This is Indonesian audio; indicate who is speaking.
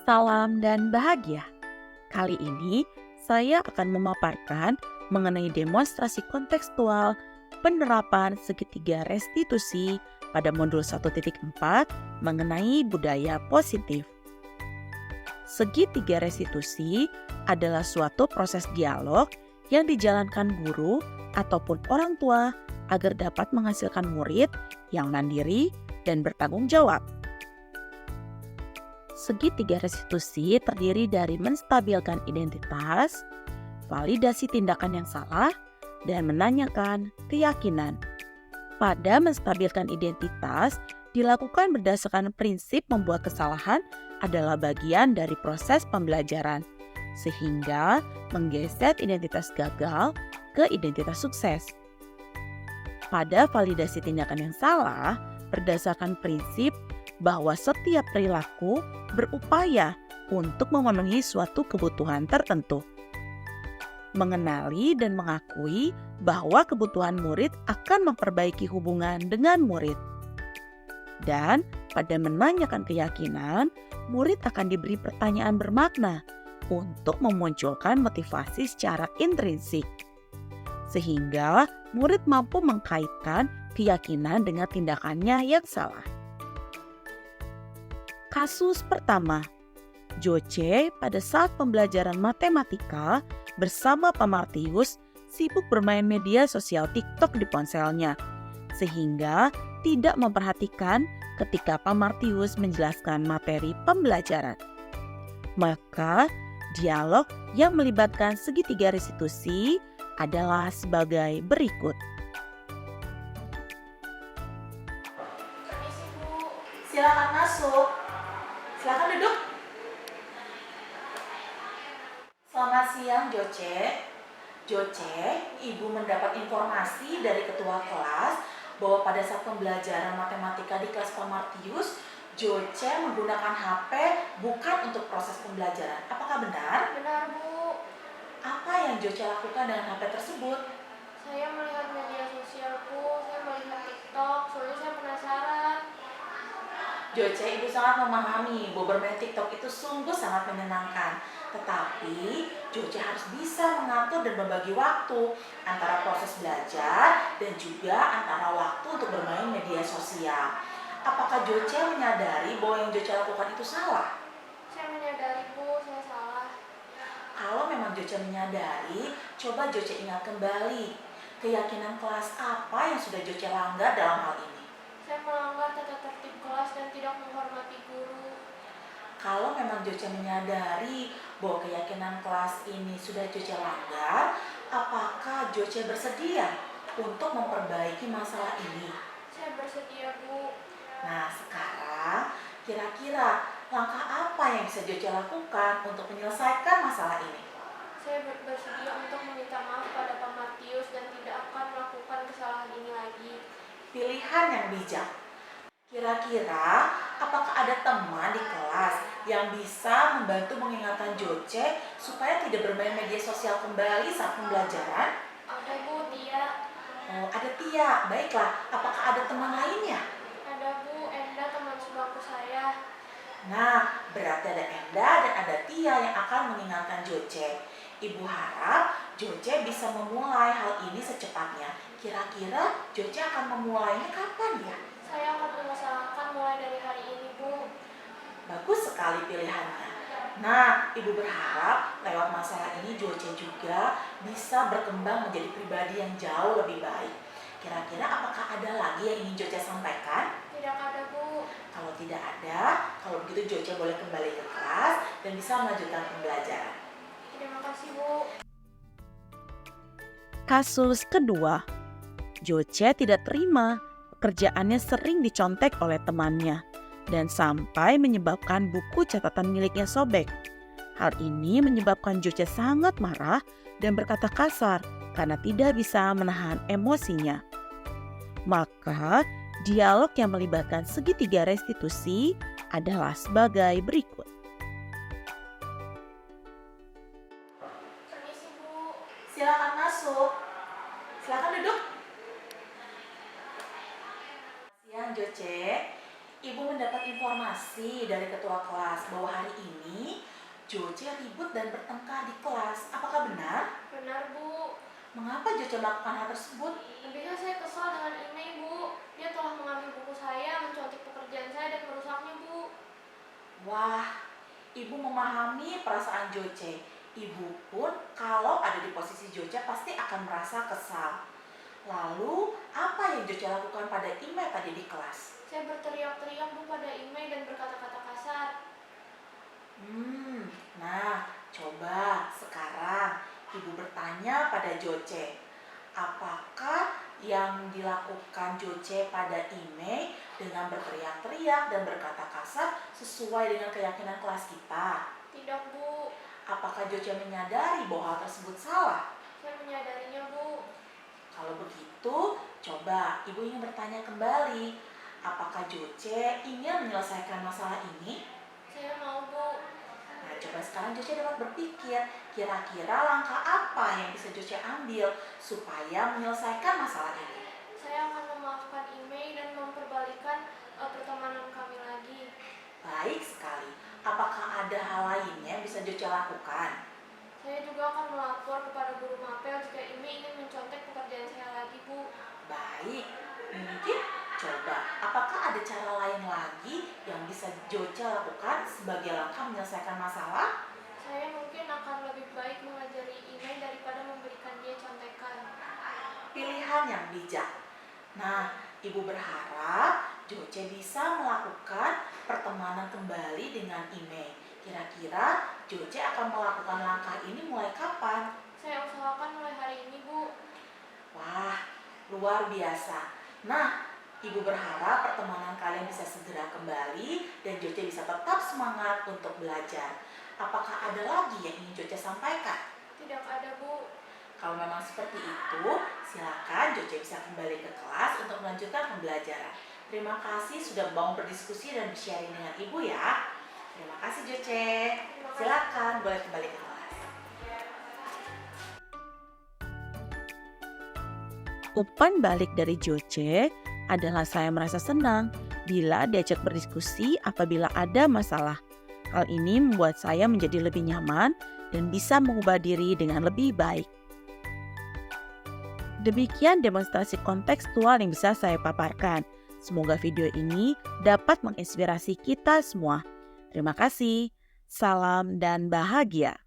Speaker 1: salam dan bahagia. Kali ini saya akan memaparkan mengenai demonstrasi kontekstual penerapan segitiga restitusi pada modul 1.4 mengenai budaya positif. Segitiga restitusi adalah suatu proses dialog yang dijalankan guru ataupun orang tua agar dapat menghasilkan murid yang mandiri dan bertanggung jawab. Segitiga restitusi terdiri dari menstabilkan identitas, validasi tindakan yang salah, dan menanyakan keyakinan. Pada menstabilkan identitas, dilakukan berdasarkan prinsip membuat kesalahan adalah bagian dari proses pembelajaran, sehingga menggeser identitas gagal ke identitas sukses. Pada validasi tindakan yang salah, berdasarkan prinsip bahwa setiap perilaku berupaya untuk memenuhi suatu kebutuhan tertentu. Mengenali dan mengakui bahwa kebutuhan murid akan memperbaiki hubungan dengan murid. Dan pada menanyakan keyakinan, murid akan diberi pertanyaan bermakna untuk memunculkan motivasi secara intrinsik. Sehingga murid mampu mengkaitkan keyakinan dengan tindakannya yang salah. Kasus pertama, Joce pada saat pembelajaran matematika bersama Pak Martius sibuk bermain media sosial TikTok di ponselnya, sehingga tidak memperhatikan ketika Pak Martius menjelaskan materi pembelajaran. Maka, dialog yang melibatkan segitiga restitusi adalah sebagai berikut.
Speaker 2: Permisi Bu, silakan masuk. Silakan duduk. Selamat siang Joce. Joce, Ibu mendapat informasi dari ketua kelas bahwa pada saat pembelajaran matematika di kelas Pak Martius, Joce menggunakan HP bukan untuk proses pembelajaran. Apakah benar?
Speaker 3: Benar, Bu.
Speaker 2: Apa yang Joce lakukan dengan HP tersebut?
Speaker 3: Saya melihat media sosial, Bu. Saya melihat TikTok, soalnya saya penasaran.
Speaker 2: Joce, Ibu sangat memahami bahwa bermain TikTok itu sungguh sangat menyenangkan. Tetapi, Joce harus bisa mengatur dan membagi waktu antara proses belajar dan juga antara waktu untuk bermain media sosial. Apakah Joce menyadari bahwa yang Joce lakukan itu salah?
Speaker 3: Saya menyadari, Bu, saya salah.
Speaker 2: Kalau memang Joce menyadari, coba Joce ingat kembali keyakinan kelas apa yang sudah Joce langgar dalam hal ini.
Speaker 3: Saya melanggar tata tertib kelas dan tidak menghormati guru.
Speaker 2: Kalau memang Joce menyadari bahwa keyakinan kelas ini sudah Joce langgar, apakah Joce bersedia untuk memperbaiki masalah ini?
Speaker 3: Saya bersedia, Bu.
Speaker 2: Nah, sekarang kira-kira langkah apa yang bisa Joce lakukan untuk menyelesaikan masalah ini?
Speaker 3: Saya bersedia untuk meminta maaf pada Pak Martius dan tidak akan melakukan kesalahan ini lagi.
Speaker 2: Pilihan yang bijak. Kira-kira apakah ada teman di kelas yang bisa membantu mengingatkan Joce supaya tidak bermain media sosial kembali saat pembelajaran?
Speaker 3: Ada, Bu, Tia.
Speaker 2: Oh, ada Tia. Baiklah, apakah ada teman lainnya?
Speaker 3: Ada, Bu, Enda, teman sebangku saya.
Speaker 2: Nah, berarti ada Enda dan ada Tia yang akan mengingatkan Joce. Ibu harap Joce bisa memulai hal ini secepatnya. Kira-kira Joce akan memulainya kapan ya?
Speaker 3: Saya akan mengusahakan mulai dari hari ini, Bu.
Speaker 2: Bagus sekali pilihannya. Nah, Ibu berharap lewat masalah ini Joce juga bisa berkembang menjadi pribadi yang jauh lebih baik. Kira-kira apakah ada lagi yang ingin Joce sampaikan?
Speaker 3: Tidak ada, Bu.
Speaker 2: Kalau tidak ada, kalau begitu Joce boleh kembali ke kelas dan bisa melanjutkan pembelajaran.
Speaker 3: Terima kasih, Bu.
Speaker 1: Kasus kedua, Joce tidak terima pekerjaannya sering dicontek oleh temannya dan sampai menyebabkan buku catatan miliknya sobek. Hal ini menyebabkan Joce sangat marah dan berkata kasar karena tidak bisa menahan emosinya. Maka, dialog yang melibatkan segitiga restitusi adalah sebagai berikut.
Speaker 3: Permisi, Bu.
Speaker 2: Silakan masuk. Silakan duduk. Siang Joce, Ibu mendapat informasi informasi dari ketua kelas bahwa hari ini Joce ribut dan bertengkar di kelas. Apakah benar?
Speaker 3: Benar, Bu.
Speaker 2: Mengapa Joce melakukan hal tersebut?
Speaker 3: Tentunya saya kesal dengan Imei, Bu. Dia telah mengambil buku saya, mencontek pekerjaan saya, dan merusaknya, Bu.
Speaker 2: Wah, ibu memahami perasaan Joce. Ibu pun kalau ada di posisi Joce pasti akan merasa kesal. Lalu, apa yang Joce lakukan pada Imei tadi di kelas?
Speaker 3: Saya berteriak-teriak, Bu, pada Imei dan berkata-kata kasar.
Speaker 2: Nah, coba sekarang ibu bertanya pada Joce. Apakah yang dilakukan Joce pada Imei dengan berteriak-teriak dan berkata kasar sesuai dengan keyakinan kelas kita?
Speaker 3: Tidak, Bu.
Speaker 2: Apakah Joce menyadari bahwa hal tersebut salah?
Speaker 3: Saya menyadarinya, Bu.
Speaker 2: Kalau begitu, coba ibu ingin bertanya kembali. Apakah Joce ingin menyelesaikan masalah ini?
Speaker 3: Saya mau, Bu.
Speaker 2: Nah, coba sekarang Joce dapat berpikir, kira-kira langkah apa yang bisa Joce ambil supaya menyelesaikan masalah ini?
Speaker 3: Saya akan memaafkan Imei dan memperbalikan pertemanan kami lagi.
Speaker 2: Baik sekali. Apakah ada hal lainnya yang bisa Joce lakukan?
Speaker 3: Saya juga akan melapor kepada guru mapel jika Imei ingin mencontek pekerjaan saya lagi, Bu.
Speaker 2: Baik, mungkin coba. Apakah ada cara lain lagi yang bisa Joce lakukan sebagai langkah menyelesaikan masalah?
Speaker 3: Saya mungkin akan lebih baik mengajari Imei daripada memberikan dia contekan.
Speaker 2: Pilihan yang bijak. Nah, ibu berharap Joce bisa melakukan pertemanan kembali dengan Imei. Kira-kira Joce akan melakukan langkah ini mulai kapan?
Speaker 3: Saya usahakan mulai hari ini, Bu.
Speaker 2: Wah, luar biasa. Nah, ibu berharap pertemanan kalian bisa segera kembali dan Joce bisa tetap semangat untuk belajar. Apakah ada lagi yang ingin Joce sampaikan?
Speaker 3: Tidak ada, Bu.
Speaker 2: Kalau memang seperti itu, silakan Joce bisa kembali ke kelas untuk melanjutkan pembelajaran. Terima kasih sudah mau berdiskusi dan bersharing dengan ibu ya. Terima kasih Joce. Silakan boleh kembali ke kelas.
Speaker 1: Umpan balik dari Joce adalah saya merasa senang bila diajak berdiskusi apabila ada masalah. Hal ini membuat saya menjadi lebih nyaman dan bisa mengubah diri dengan lebih baik. Demikian demonstrasi kontekstual yang bisa saya paparkan. Semoga video ini dapat menginspirasi kita semua. Terima kasih. Salam dan bahagia.